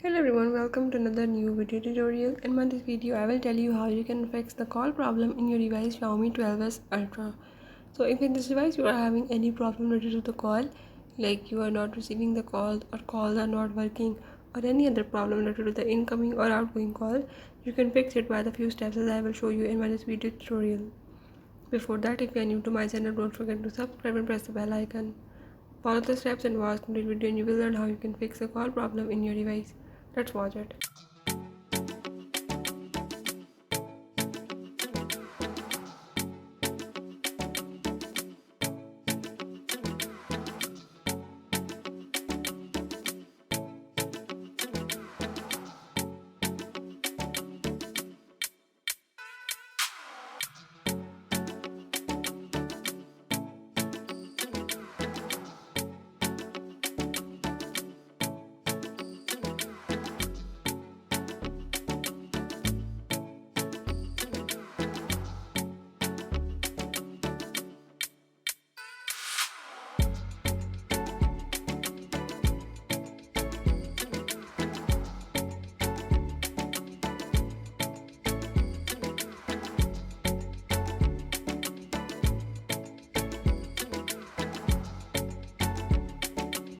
Hello everyone, welcome to another new video tutorial. In this video, I will tell you how you can fix the call problem in your device Xiaomi 12S Ultra. So if in this device you are having any problem related to the call, like you are not receiving the call or calls are not working or any other problem related to the incoming or outgoing call, you can fix it by the few steps as I will show you in this video tutorial. Before that, if you are new to my channel, don't forget to subscribe and press the bell icon. Follow the steps and watch the video and you will learn how you can fix a call problem in your device. Let's watch it.